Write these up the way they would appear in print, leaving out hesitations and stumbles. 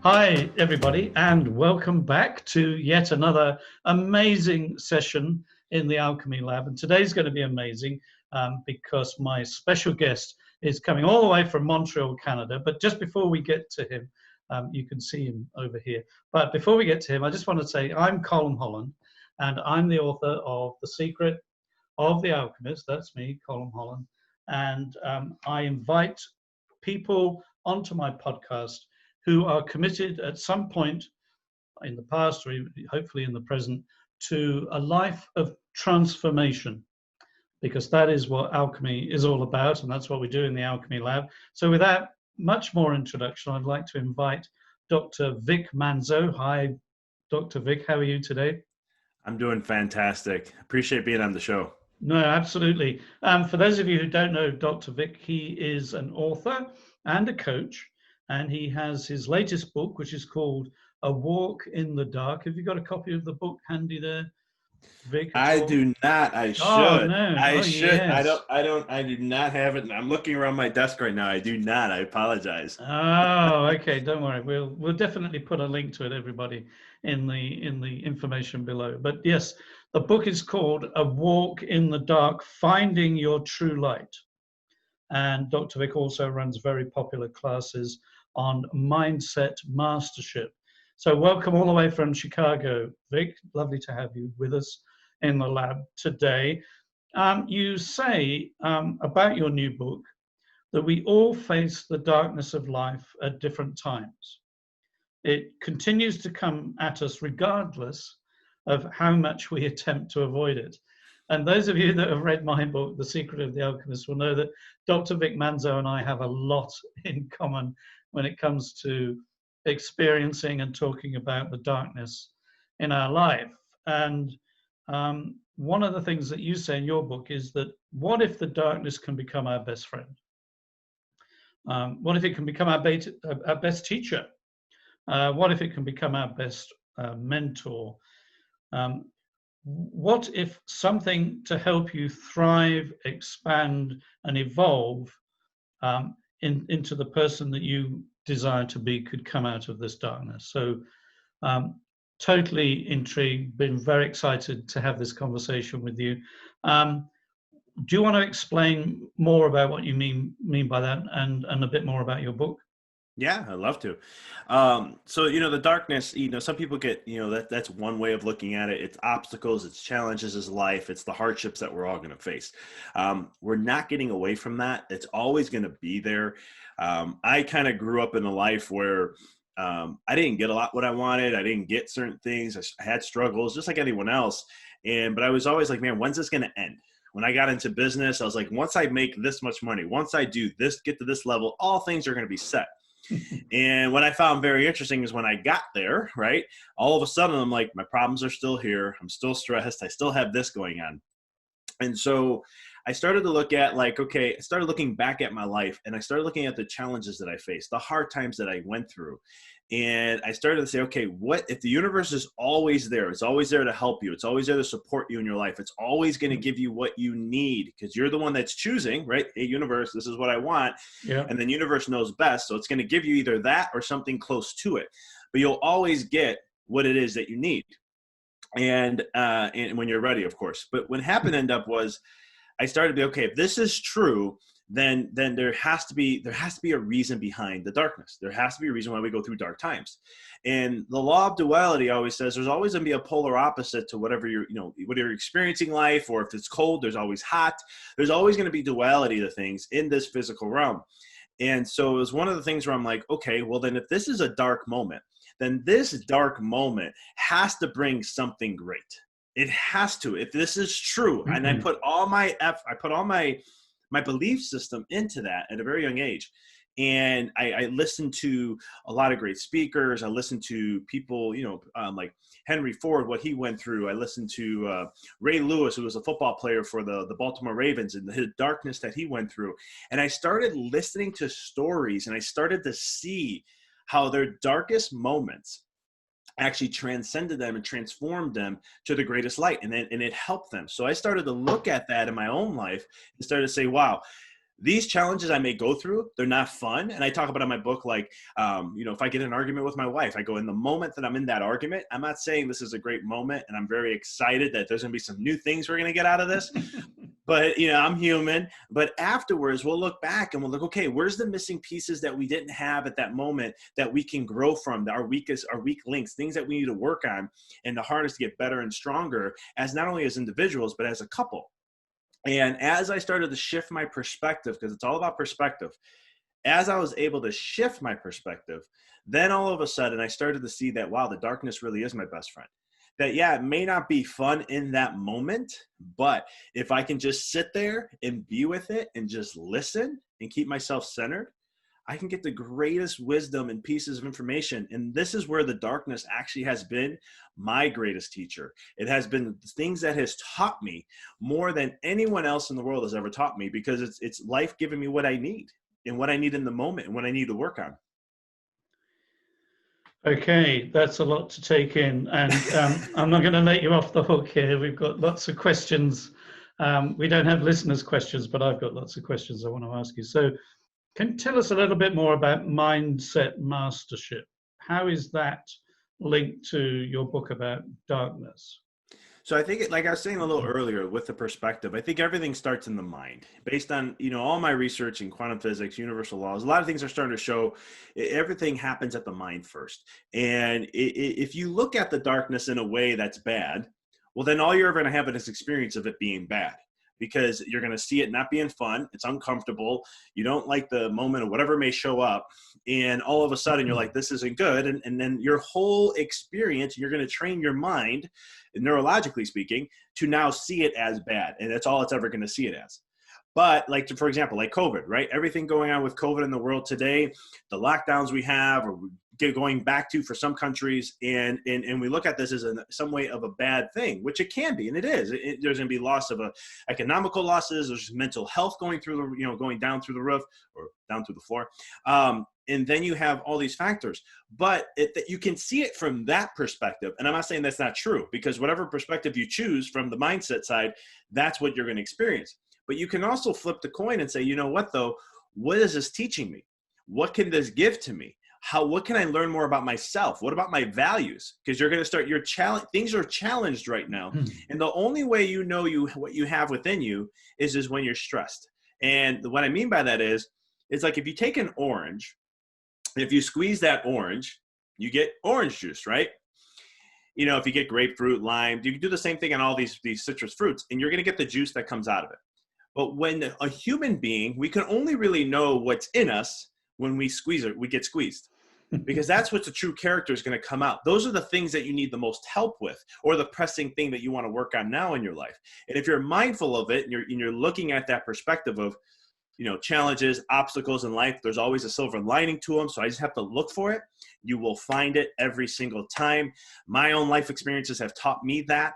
Hi, everybody, and welcome back to yet another amazing session in the Alchemy Lab. And today's going to be amazing because my special guest is coming all the way from Montreal, Canada. But just before we get to him, you can see him over here. But before we get to him, I just want to say I'm Colm Holland, and I'm the author of The Secret of the Alchemist. That's me, Colm Holland. And I invite people onto my podcast who are committed at some point in the past or hopefully in the present to a life of transformation, because that is what alchemy is all about, and that's what we do in the Alchemy Lab. So without much more introduction, I'd like to invite Dr. Vic Manzo. Hi, Dr. Vic, how are you today? I'm doing fantastic. Appreciate being on the show. No, absolutely. For those of you who don't know Dr. Vic, he is an author and a coach, and he has his latest book, which is called A Walk in the Dark. Have you got a copy of the book handy there, Vic? I do not. I should. Oh, no. I Oh, should. yes. I do not have it. I'm looking around my desk right now. I do not. I apologize. Oh, okay. Don't worry. We'll definitely put a link to it, everybody, in the information below. But yes, the book is called A Walk in the Dark: Finding Your True Light. And Dr. Vic also runs very popular classes on Mindset Mastership. So welcome all the way from Chicago, Vic. Lovely to have you with us in the lab today. You say about your new book that we all face the darkness of life at different times. It continues to come at us regardless of how much we attempt to avoid it. And those of you that have read my book, The Secret of the Alchemist, will know that Dr. Vic Manzo and I have a lot in common when it comes to experiencing and talking about the darkness in our life. And one of the things that you say in your book is that what if the darkness can become our best friend? What if it can become our best teacher? What if it can become our best mentor? What if something to help you thrive, expand, and evolve into the person that you desire to be could come out of this darkness? So totally intrigued, been very excited to have this conversation with you. Do you want to explain more about what you mean by that and a bit more about your book? Yeah, I'd love to. So, the darkness, some people get, that's one way of looking at it. It's obstacles, it's challenges, it's life, it's the hardships that we're all going to face. We're not getting away from that. It's always going to be there. I kind of grew up in a life where I didn't get a lot what I wanted. I didn't get certain things. I had struggles just like anyone else. But I was always like, man, when's this going to end? When I got into business, I was like, once I make this much money, once I do this, get to this level, all things are going to be set. And what I found very interesting is when I got there, right, all of a sudden I'm like, my problems are still here. I'm still stressed. I still have this going on. And so I started to look at I started looking back at my life, and I started looking at the challenges that I faced, the hard times that I went through. And I started to say, okay, what if the universe is always there? It's always there to help you. It's always there to support you in your life. It's always going to give you what you need because you're the one that's choosing, right? Hey, universe, this is what I want. Yeah. And then universe knows best. So it's going to give you either that or something close to it. But you'll always get what it is that you need. And when you're ready, of course. But what happened was I started to be, okay, if this is true, then there has to be a reason behind the darkness. There has to be a reason why we go through dark times. And the law of duality always says there's always going to be a polar opposite to whatever whether you're experiencing life, or if it's cold, there's always hot. There's always going to be duality to things in this physical realm. And so it was one of the things where I'm like, okay, well then if this is a dark moment, then this dark moment has to bring something great. It has to. If this is true, mm-hmm. And I put all my belief system into that at a very young age. And I listened to a lot of great speakers. I listened to people, like Henry Ford, what he went through. I listened to Ray Lewis, who was a football player for the Baltimore Ravens, and the darkness that he went through. And I started listening to stories, and I started to see how their darkest moments actually transcended them and transformed them to the greatest light. And it helped them. So I started to look at that in my own life and started to say, wow, These challenges I may go through, they're not fun. And I talk about in my book, like, if I get in an argument with my wife, I go, in the moment that I'm in that argument, I'm not saying this is a great moment and I'm very excited that there's going to be some new things we're going to get out of this. But, I'm human. But afterwards, we'll look back and we'll look, okay, where's the missing pieces that we didn't have at that moment that we can grow from, our weak links, things that we need to work on, and the hardest to get better and stronger as not only as individuals, but as a couple. And as I started to shift my perspective, because it's all about perspective, as I was able to shift my perspective, then all of a sudden I started to see that, wow, the darkness really is my best friend. That, yeah, it may not be fun in that moment, but if I can just sit there and be with it and just listen and keep myself centered, I can get the greatest wisdom and pieces of information. And this is where the darkness actually has been my greatest teacher. It has been things that has taught me more than anyone else in the world has ever taught me, because it's life giving me what I need and what I need in the moment and what I need to work on. Okay, that's a lot to take in. And I'm not going to let you off the hook here. We've got lots of questions. We don't have listeners' questions, but I've got lots of questions I want to ask you. So, can you tell us a little bit more about Mindset Mastership? How is that linked to your book about darkness? So I think, like I was saying a little earlier with the perspective, I think everything starts in the mind. Based on, all my research in quantum physics, universal laws, a lot of things are starting to show everything happens at the mind first. And if you look at the darkness in a way that's bad, well, then all you're ever going to have is this experience of it being bad. Because you're going to see it not being fun. It's uncomfortable. You don't like the moment of whatever may show up. And all of a sudden you're like, this isn't good. And then your whole experience, you're going to train your mind, neurologically speaking, to now see it as bad. And that's all it's ever going to see it as. But like, for example, like COVID, right? Everything going on with COVID in the world today, the lockdowns we have, or going back to for some countries, and we look at this as some way of a bad thing, which it can be, and it is. There's going to be loss of economical losses. There's mental health going through going down through the roof or down through the floor. And then you have all these factors, but you can see it from that perspective. And I'm not saying that's not true, because whatever perspective you choose from the mindset side, that's what you're going to experience. But you can also flip the coin and say, you know what, though? What is this teaching me? What can this give to me? What can I learn more about myself? What about my values? Because you're going to start things are challenged right now. And the only way you know what you have within you is when you're stressed. And what I mean by that is, it's like if you take an orange, if you squeeze that orange, you get orange juice, right? If you get grapefruit, lime, you can do the same thing on all these citrus fruits, and you're going to get the juice that comes out of it. But when a human being, we can only really know what's in us when we squeeze it, we get squeezed, because that's what the true character is going to come out. Those are the things that you need the most help with, or the pressing thing that you want to work on now in your life. And if you're mindful of it, and you're looking at that perspective of, challenges, obstacles in life, there's always a silver lining to them. So I just have to look for it. You will find it every single time. My own life experiences have taught me that.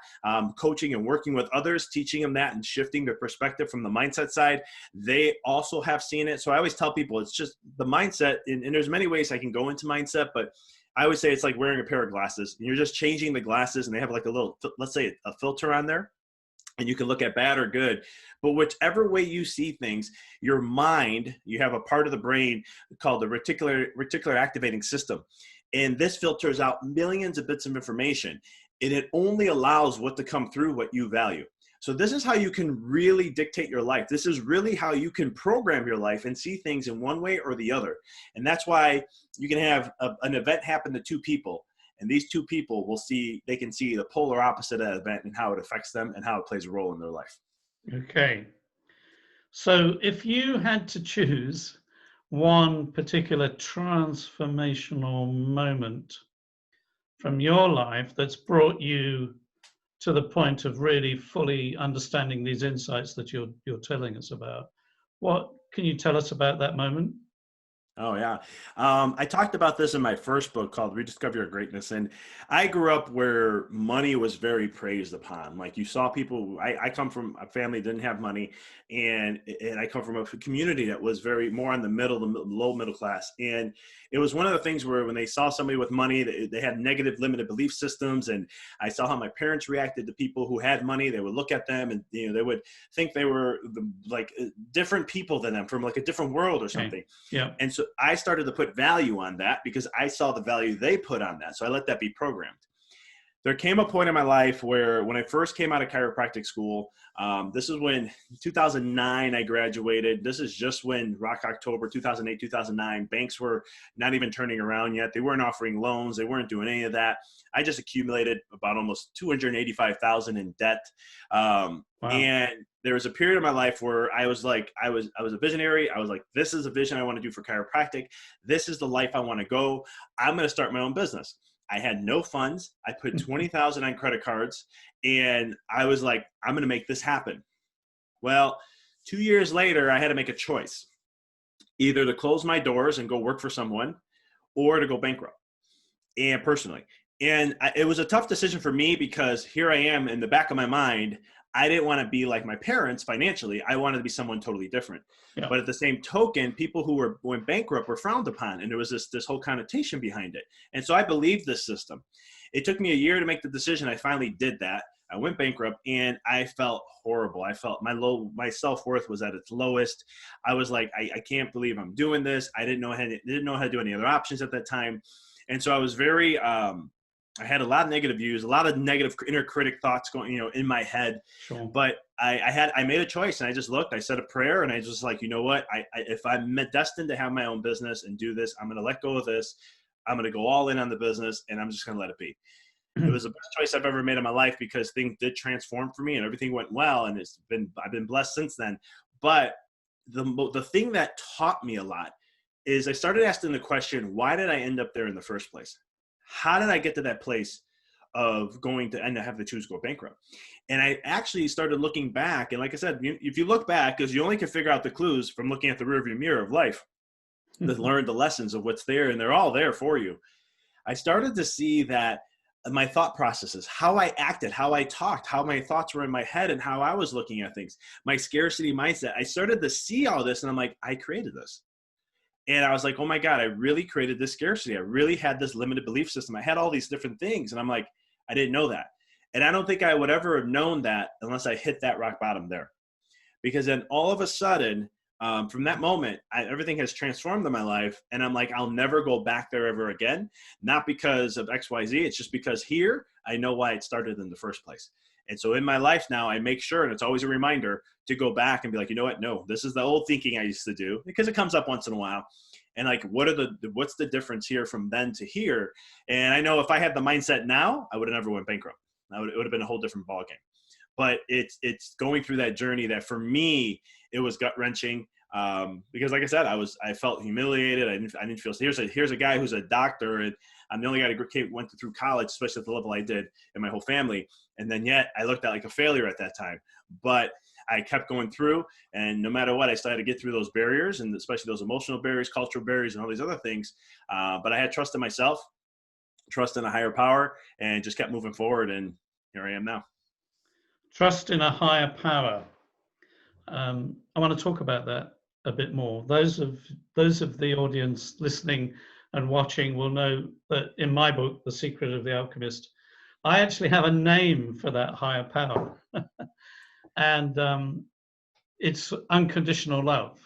Coaching and working with others, teaching them that and shifting their perspective from the mindset side, they also have seen it. So I always tell people, it's just the mindset. And there's many ways I can go into mindset, but I would say it's like wearing a pair of glasses, and you're just changing the glasses, and they have like a little, let's say a filter on there. And you can look at bad or good, but whichever way you see things, your mind, you have a part of the brain called the reticular activating system. And this filters out millions of bits of information, and it only allows what to come through what you value. So this is how you can really dictate your life. This is really how you can program your life and see things in one way or the other. And that's why you can have an event happen to two people. And these two people they can see the polar opposite of that event and how it affects them and how it plays a role in their life. Okay. So if you had to choose one particular transformational moment from your life that's brought you to the point of really fully understanding these insights that you're telling us about, what can you tell us about that moment? Oh yeah. I talked about this in my first book called Rediscover Your Greatness. And I grew up where money was very praised upon. Like you saw people, I come from a family that didn't have money, and I come from a community that was very more on the low middle class. And it was one of the things where when they saw somebody with money, they had negative limited belief systems. And I saw how my parents reacted to people who had money. They would look at them and, they would think they were like different people than them from like a different world or something. Okay. Yeah. And so I started to put value on that because I saw the value they put on that. So I let that be programmed. There came a point in my life where when I first came out of chiropractic school, this is when 2009 I graduated. This is just when Rock October 2008, 2009, banks were not even turning around yet. They weren't offering loans. They weren't doing any of that. I just accumulated about almost $285,000 in debt. Wow. And there was a period of my life where I was like, I was a visionary. I was like, this is a vision I want to do for chiropractic. This is the life I want to go. I'm going to start my own business. I had no funds. I put 20,000 on credit cards, and I was like, I'm going to make this happen. Well, 2 years later, I had to make a choice, either to close my doors and go work for someone or to go bankrupt, and personally. And it was a tough decision for me because here I am in the back of my mind. I didn't want to be like my parents financially. I wanted to be someone totally different. Yeah. But at the same token, people who went bankrupt were frowned upon. And there was this whole connotation behind it. And so I believed this system. It took me a year to make the decision. I finally did that. I went bankrupt and I felt horrible. I felt my self-worth was at its lowest. I was like, I can't believe I'm doing this. I didn't know how to do any other options at that time. And so I was very, I had a lot of negative views, a lot of negative inner critic thoughts going, in my head. Sure. But I made a choice, and I just looked. I said a prayer, and I just like, you know what? If I'm destined to have my own business and do this, I'm going to let go of this. I'm going to go all in on the business, and I'm just going to let it be. It was the best choice I've ever made in my life because things did transform for me, and everything went well, and I've been blessed since then. But the thing that taught me a lot is I started asking the question, why did I end up there in the first place? How did I get to that place of going to end up having to choose to go bankrupt? And I actually started looking back. And like I said, if you look back, because you only can figure out the clues from looking at the rearview mirror of life, to learn the lessons of what's there, and they're all there for you. I started to see that my thought processes, how I acted, how I talked, how my thoughts were in my head, and how I was looking at things, my scarcity mindset. I started to see all this, and I'm like, I created this. And I was like, oh my God, I really created this scarcity. I really had this limited belief system. I had all these different things. And I'm like, I didn't know that. And I don't think I would ever have known that unless I hit that rock bottom there. Because then all of a sudden, from that moment, everything has transformed in my life. And I'm like, I'll never go back there ever again. Not because of X, Y, Z. It's just because here, I know why it started in the first place. And so in my life now, I make sure, and it's always a reminder to go back and be like, you know what? No, this is the old thinking I used to do, because it comes up once in a while. And like, what's the difference here from then to here? And I know if I had the mindset now, I would have never went bankrupt. It would have been a whole different ballgame. But it's going through that journey that for me, it was gut wrenching. Because like I said, I felt humiliated. I didn't feel, here's a guy who's a doctor, and I'm the only guy who went through college, especially at the level I did, in my whole family. And then yet I looked at like a failure at that time, but I kept going through, and no matter what, I still had to get through those barriers, and especially those emotional barriers, cultural barriers, and all these other things. But I had trust in myself, trust in a higher power, and just kept moving forward. And here I am now. Trust in a higher power. I want to talk about that a bit more. Those of the audience listening and watching will know that in my book, The Secret of the Alchemist, I actually have a name for that higher power. And it's unconditional love.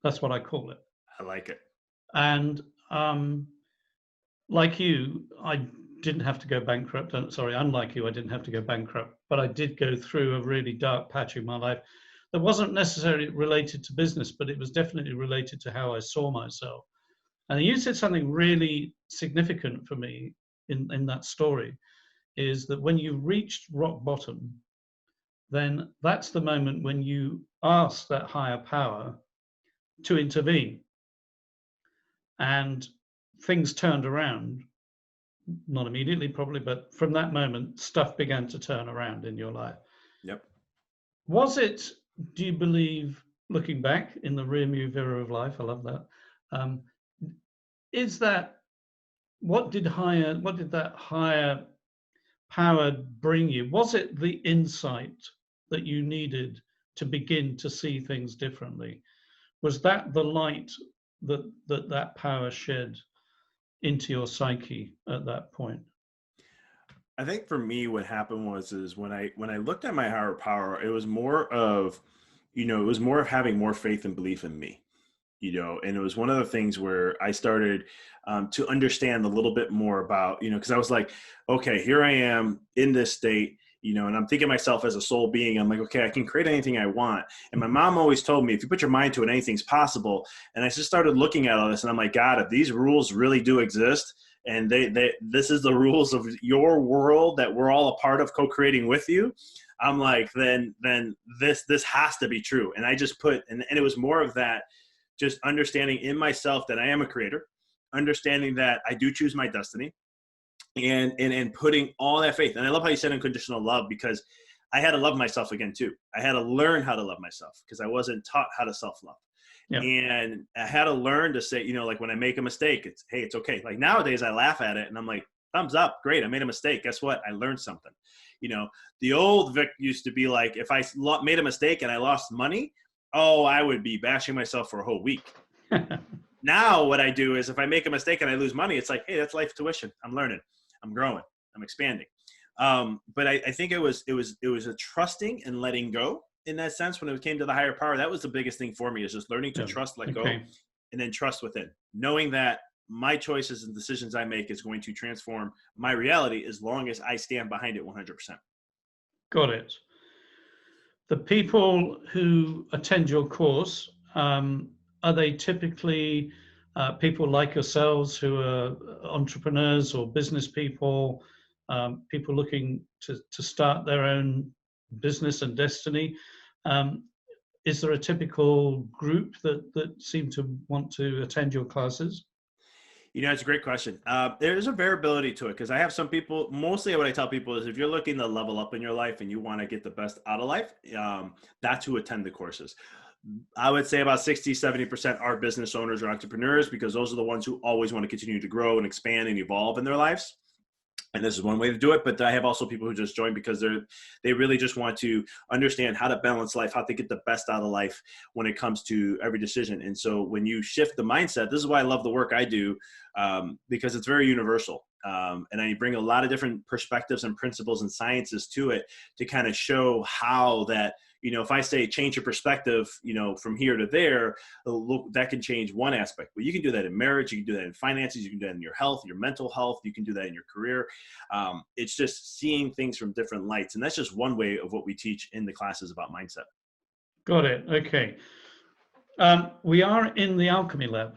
That's what I call it. I like it. And like you, I didn't have to go bankrupt. Unlike you, I didn't have to go bankrupt, but I did go through a really dark patch in my life that wasn't necessarily related to business, but it was definitely related to how I saw myself. And you said something really significant for me in that story, is that when you reached rock bottom, then that's the moment when you ask that higher power to intervene. And things turned around, not immediately probably, but from that moment, stuff began to turn around in your life. Yep. Was it, do you believe, looking back in the rearview mirror of life, I love that. Um, is that what did that higher power bring you? Was it the insight that you needed to begin to see things differently? Was that the light that power shed into your psyche at that point? I think for me, what happened is when I looked at my higher power, it was more of, it was more of having more faith and belief in me. And it was one of the things where I started to understand a little bit more about, because I was like, okay, here I am in this state, and I'm thinking myself as a soul being. I'm like, okay, I can create anything I want. And my mom always told me, if you put your mind to it, anything's possible. And I just started looking at all this, and I'm like, God, if these rules really do exist, and this is the rules of your world that we're all a part of co-creating with you, I'm like, then this has to be true. And I just and it was more of that, just understanding in myself that I am a creator, understanding that I do choose my destiny, and putting all that faith. And I love how you said unconditional love, because I had to love myself again too. I had to learn how to love myself because I wasn't taught how to self-love. Yeah. And I had to learn to say, like when I make a mistake, it's, hey, it's okay. Like nowadays I laugh at it and I'm like, thumbs up. Great. I made a mistake. Guess what? I learned something. The old Vic used to be like, if I made a mistake and I lost money, oh, I would be bashing myself for a whole week. Now what I do is if I make a mistake and I lose money, it's like, hey, that's life tuition. I'm learning. I'm growing. I'm expanding. But I think it was a trusting and letting go in that sense. When it came to the higher power, that was the biggest thing for me, is just learning to trust, let go, and then trust within, knowing that my choices and decisions I make is going to transform my reality as long as I stand behind it 100%. Got it. The people who attend your course, are they typically people like yourselves who are entrepreneurs or business people, people looking to start their own business and destiny? Is there a typical group that seem to want to attend your classes? It's a great question. There's a variability to it, because I have some people, mostly what I tell people is if you're looking to level up in your life and you want to get the best out of life, that's who attend the courses. I would say about 60-70% are business owners or entrepreneurs, because those are the ones who always want to continue to grow and expand and evolve in their lives. And this is one way to do it. But I have also people who just join because they really just want to understand how to balance life, how to get the best out of life when it comes to every decision. And so when you shift the mindset, this is why I love the work I do, because it's very universal. And I bring a lot of different perspectives and principles and sciences to it to kind of show how that, if I say change your perspective, from here to there, look, that can change one aspect. But you can do that in marriage, you can do that in finances, you can do that in your health, your mental health, you can do that in your career. It's just seeing things from different lights. And that's just one way of what we teach in the classes about mindset. Got it. Okay. We are in the Alchemy Lab.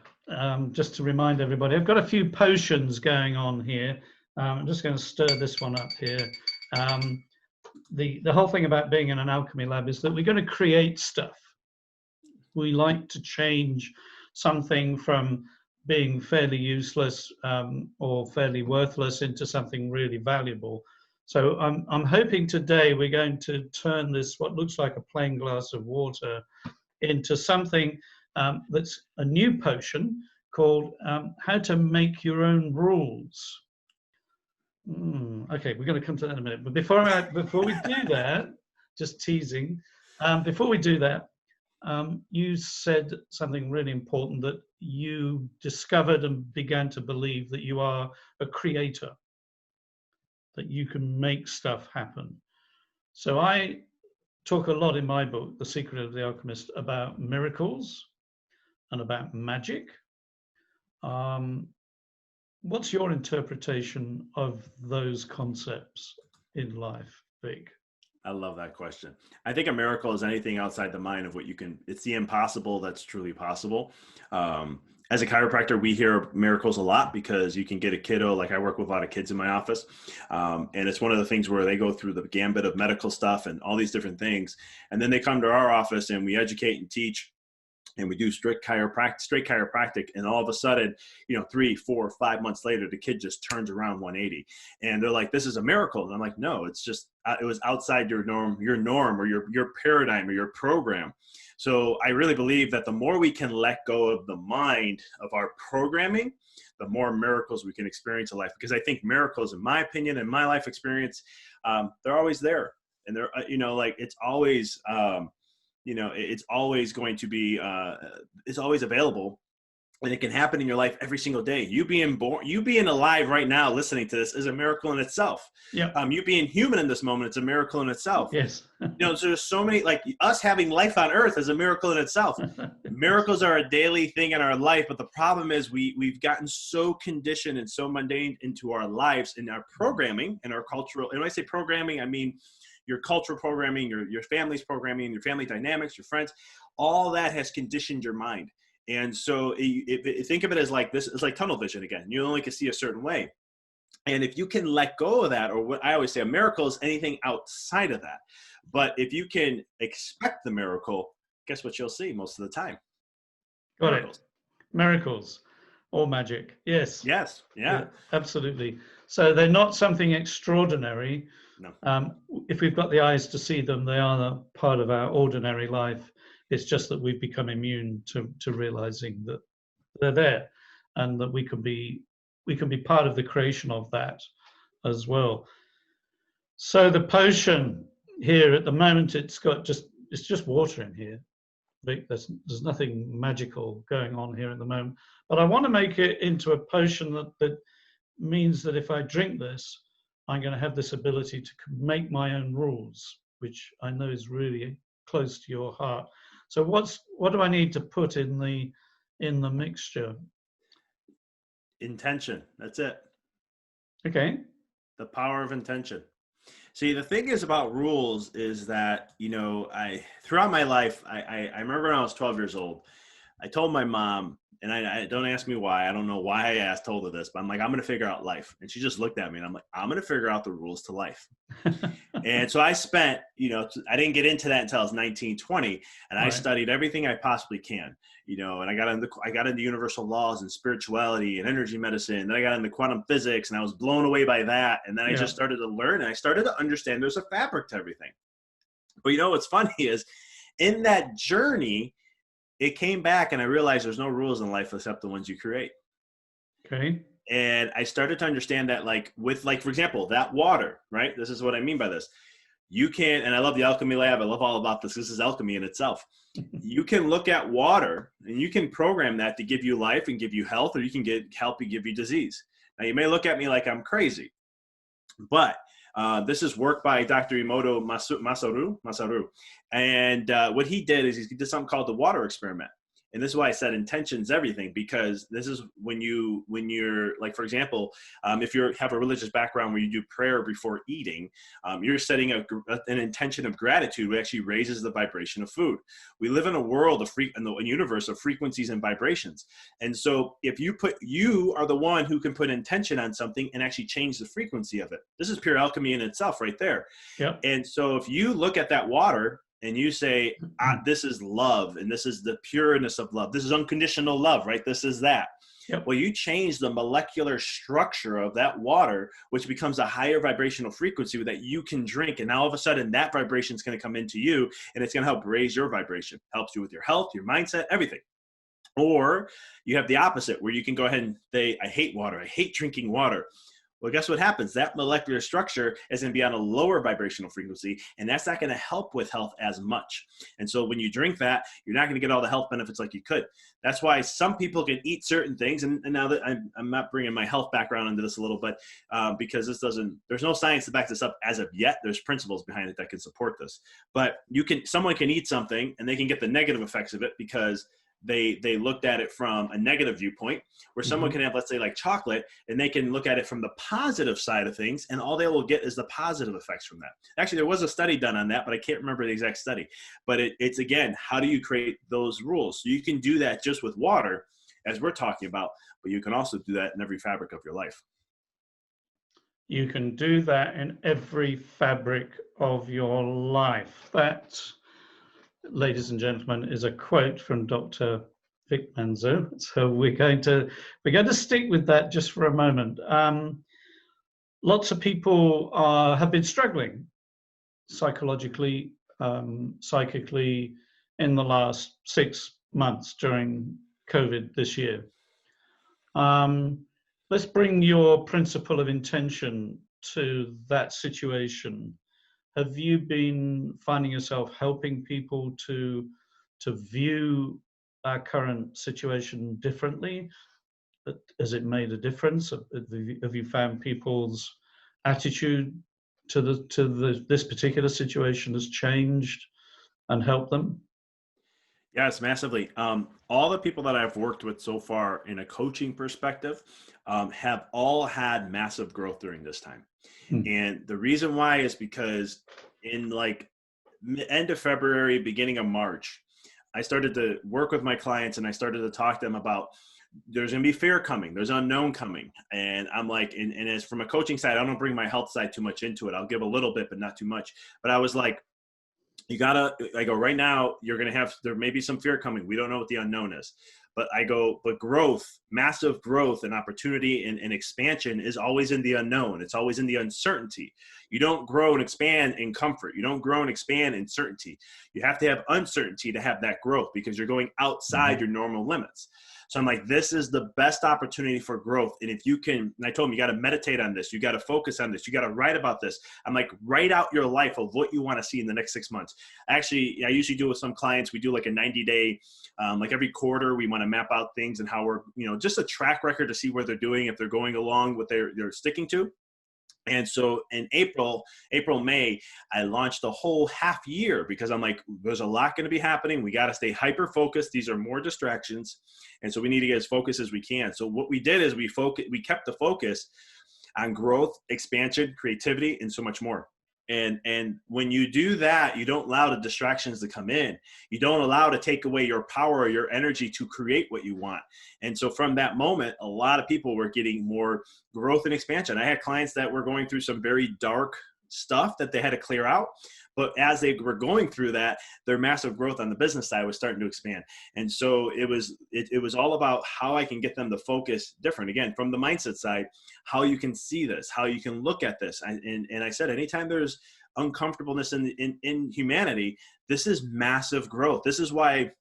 Just to remind everybody, I've got a few potions going on here. I'm just going to stir this one up here. The whole thing about being in an alchemy lab is that we're going to create stuff. We like to change something from being fairly useless or fairly worthless into something really valuable. So I'm hoping today we're going to turn this, what looks like a plain glass of water, into something that's a new potion called How to Make Your Own Rules. Okay, we're going to come to that in a minute. But before we do that, just teasing, before we do that, you said something really important, that you discovered and began to believe that you are a creator, that you can make stuff happen. So I talk a lot in my book, The Secret of the Alchemist, about miracles and about magic. What's your interpretation of those concepts in life, Vic? I love that question. I think a miracle is anything outside the mind of what you can, it's the impossible that's truly possible. As a chiropractor, we hear miracles a lot because you can get a kiddo, like I work with a lot of kids in my office. And it's one of the things where they go through the gambit of medical stuff and all these different things. And then they come to our office and we educate and teach and we do straight chiropractic, and all of a sudden, 3, 4, 5 months later, the kid just turns around 180, and they're like, this is a miracle. And I'm like, no, it's just, it was outside your norm, or your paradigm, or your program. So I really believe that the more we can let go of the mind of our programming, the more miracles we can experience in life. Because I think miracles, in my opinion, in my life experience, they're always there. And they're, it's always, it's always going to be, it's always available. And it can happen in your life every single day. You being alive right now, listening to this, is a miracle in itself. Yeah. You being human in this moment, it's a miracle in itself. Yes. So there's so many, like us having life on earth is a miracle in itself. Miracles are a daily thing in our life, but the problem is we've gotten so conditioned and so mundane into our lives, in our programming and our cultural. And when I say programming, I mean your cultural programming, your family's programming, your family dynamics, your friends. All that has conditioned your mind. And so think of it as like this. It's like tunnel vision again. You only can see a certain way. And if you can let go of that, or what I always say, a miracle is anything outside of that. But if you can expect the miracle, guess what you'll see most of the time? Got miracles. It. Miracles or magic. Yes. Yes. Yeah. Absolutely. So they're not something extraordinary. No. If we've got the eyes to see them, they are part of our ordinary life. It's just that we've become immune to realizing that they're there, and that we can be part of the creation of that as well. So the potion here at the moment, it's just water in here. There's nothing magical going on here at the moment. But I want to make it into a potion that means that if I drink this, I'm going to have this ability to make my own rules, which I know is really close to your heart. So what do I need to put in the mixture? Intention. That's it. Okay. The power of intention. See, the thing is about rules is that, throughout my life, I remember when I was 12 years old, I told my mom, and I don't ask me why. I don't know why I told her this, but I'm like, I'm going to figure out life. And she just looked at me and I'm like, I'm going to figure out the rules to life. And so I spent, I didn't get into that until I was 19, 20. And I studied everything I possibly can, and I got into universal laws and spirituality and energy medicine. Then I got into quantum physics, and I was blown away by that. And then I just started to learn, and I started to understand there's a fabric to everything. But what's funny is, in that journey, it came back and I realized there's no rules in life except the ones you create. Okay. And I started to understand that, for example, that water, right? This is what I mean by this. You can, and I love the Alchemy Lab. I love all about this. This is alchemy in itself. You can look at water and you can program that to give you life and give you health, or you can get help and give you disease. Now you may look at me like I'm crazy, but this is work by Dr. Emoto Masaru. And what he did is he did something called the water experiment. And this is why I said intention's everything, because this is when you're like, for example, if you have a religious background where you do prayer before eating, you're setting an intention of gratitude, which actually raises the vibration of food. We live in a world of in the universe of frequencies and vibrations. And so if you are the one who can put intention on something and actually change the frequency of it. This is pure alchemy in itself right there. Yep. And so if you look at that water and you say, this is love, and this is the pureness of love. This is unconditional love, right? This is that. Yep. Well, you change the molecular structure of that water, which becomes a higher vibrational frequency that you can drink. And now all of a sudden that vibration is going to come into you, and it's going to help raise your vibration. Helps you with your health, your mindset, everything. Or you have the opposite, where you can go ahead and say, I hate water. I hate drinking water. Well, guess what happens? That molecular structure is going to be on a lower vibrational frequency, and that's not going to help with health as much. And so when you drink that, you're not going to get all the health benefits like you could. That's why some people can eat certain things. And now that I'm not bringing my health background into this a little bit, because there's no science to back this up as of yet. There's principles behind it that can support this. But someone can eat something and they can get the negative effects of it because they looked at it from a negative viewpoint, where someone can have, let's say, like chocolate, and they can look at it from the positive side of things, and all they will get is the positive effects from that. Actually, there was a study done on that, but I can't remember the exact study. But it's again, how do you create those rules? So you can do that just with water, as we're talking about, but you can also do that in every fabric of your life. You can do that in every fabric of your life. ladies and gentlemen, is a quote from Dr. Vic Manzo. So we're going to stick with that just for a moment. Lots of people have been struggling psychologically, psychically in the last 6 months during COVID this year. Let's bring your principle of intention to that situation. Have you been finding yourself helping people to view our current situation differently? Has it made a difference? Have you found people's attitude to this particular situation has changed and helped them? Yes, massively. All the people that I've worked with so far in a coaching perspective have all had massive growth during this time. And the reason why is because in like end of February, beginning of March, I started to work with my clients and I started to talk to them about there's going to be fear coming. There's unknown coming. And I'm like, and as from a coaching side, I don't bring my health side too much into it. I'll give a little bit, but not too much. But I was like, I go, right now, there may be some fear coming. We don't know what the unknown is. But I go, but growth, massive growth and opportunity and expansion is always in the unknown. It's always in the uncertainty. You don't grow and expand in comfort. You don't grow and expand in certainty. You have to have uncertainty to have that growth because you're going outside your normal limits. So I'm like, this is the best opportunity for growth. And if you can, and I told him, you got to meditate on this. You got to focus on this. You got to write about this. I'm like, write out your life of what you want to see in the next 6 months. Actually, I usually do with some clients, we do like a 90-day, like every quarter, we want to map out things and how we're, just a track record to see where they're doing, if they're going along what they're sticking to. And so in April, May, I launched the whole half year because I'm like, there's a lot going to be happening. We got to stay hyper focused. These are more distractions. And so we need to get as focused as we can. So what we did is we kept the focus on growth, expansion, creativity, and so much more. And when you do that, you don't allow the distractions to come in. You don't allow to take away your power or your energy to create what you want. And so from that moment, a lot of people were getting more growth and expansion. I had clients that were going through some very dark stuff that they had to clear out. But as they were going through that, their massive growth on the business side was starting to expand. And so it was all about how I can get them to focus different. Again, from the mindset side, how you can see this, how you can look at this. And I said, anytime there's uncomfortableness in humanity, this is massive growth. This is why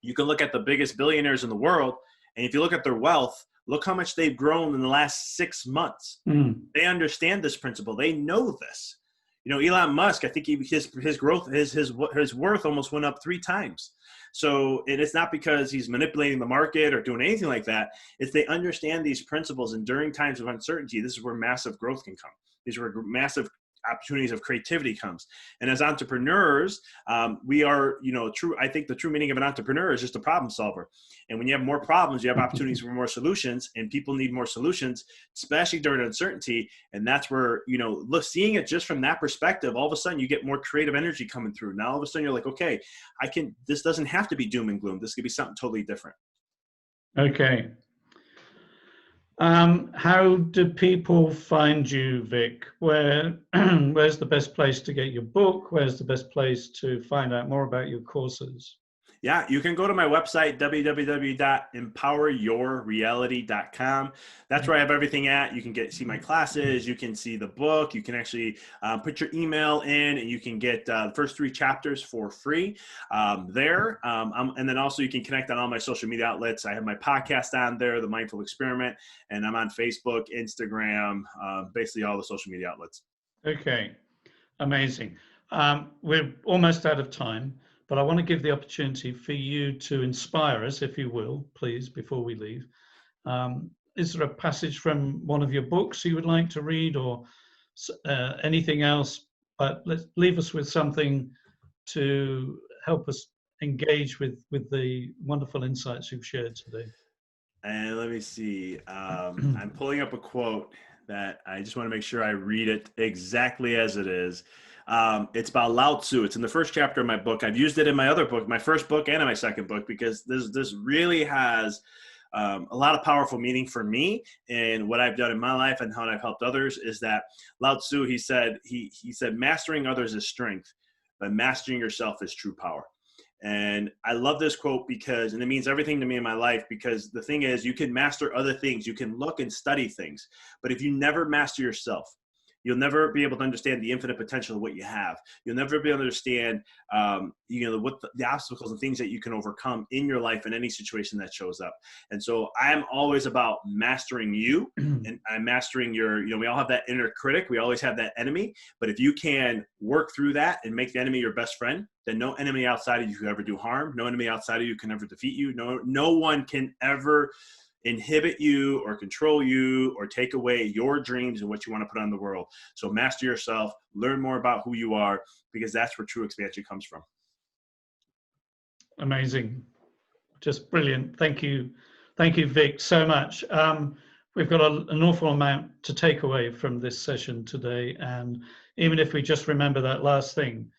you can look at the biggest billionaires in the world, and if you look at their wealth, look how much they've grown in the last 6 months. They understand this principle. They know this. Elon Musk, I think his growth, his worth almost went up 3 times. So it's not because he's manipulating the market or doing anything like that. It's they understand these principles, and during times of uncertainty, this is where massive growth can come. These are where massive opportunities of creativity comes. And as entrepreneurs, we are, I think the true meaning of an entrepreneur is just a problem solver. And when you have more problems, you have opportunities for more solutions, and people need more solutions, especially during uncertainty. And that's where, seeing it just from that perspective, all of a sudden you get more creative energy coming through. Now, all of a sudden you're like, okay, this doesn't have to be doom and gloom. This could be something totally different. Okay. How do people find you, Vic? Where's the best place to get your book? Where's the best place to find out more about your courses? Yeah, you can go to my website, www.empoweryourreality.com. That's where I have everything at. You can see my classes. You can see the book. You can actually put your email in, and you can get the first 3 chapters for free there. And then also you can connect on all my social media outlets. I have my podcast on there, The Mindful Experiment, and I'm on Facebook, Instagram, basically all the social media outlets. Okay, amazing. We're almost out of time, but I want to give the opportunity for you to inspire us, if you will, please, before we leave. Is there a passage from one of your books you would like to read, or anything else? But let's leave us with something to help us engage with the wonderful insights you've shared today. And let me see. I'm pulling up a quote that I just want to make sure I read it exactly as it is. It's about Lao Tzu. It's in the first chapter of my book. I've used it in my other book, my first book and in my second book, because this really has a lot of powerful meaning for me, and what I've done in my life and how I've helped others is that Lao Tzu, he said, mastering others is strength, but mastering yourself is true power. And I love this quote because, and it means everything to me in my life, because the thing is, you can master other things. You can look and study things, but if you never master yourself, you'll never be able to understand the infinite potential of what you have. You'll never be able to understand, what the obstacles and things that you can overcome in your life in any situation that shows up. And so I'm always about mastering you, and I'm mastering we all have that inner critic. We always have that enemy. But if you can work through that and make the enemy your best friend, then no enemy outside of you can ever do harm. No enemy outside of you can ever defeat you. No one can ever inhibit you or control you or take away your dreams and what you want to put on the world. So master yourself, learn more about who you are, because that's where true expansion comes from. Amazing. Just brilliant. Thank you. Thank you, Vic, so much. We've got an awful amount to take away from this session today. And even if we just remember that last thing,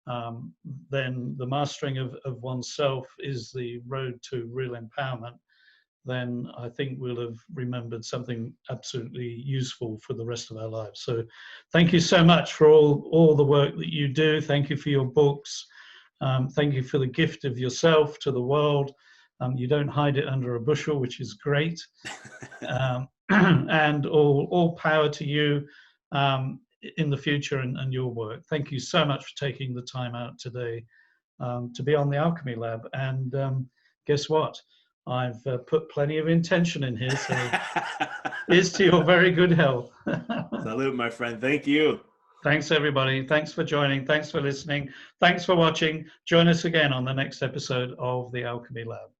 then the mastering of oneself is the road to real empowerment. Then I think we'll have remembered something absolutely useful for the rest of our lives. So thank you so much for all the work that you do. Thank you for your books. Thank you for the gift of yourself to the world. You don't hide it under a bushel, which is great. And all power to you in the future and your work. Thank you so much for taking the time out today to be on the Alchemy Lab. And guess what? I've put plenty of intention in here, so it's to your very good health. Salute, my friend. Thank you. Thanks, everybody. Thanks for joining. Thanks for listening. Thanks for watching. Join us again on the next episode of the Alchemy Lab.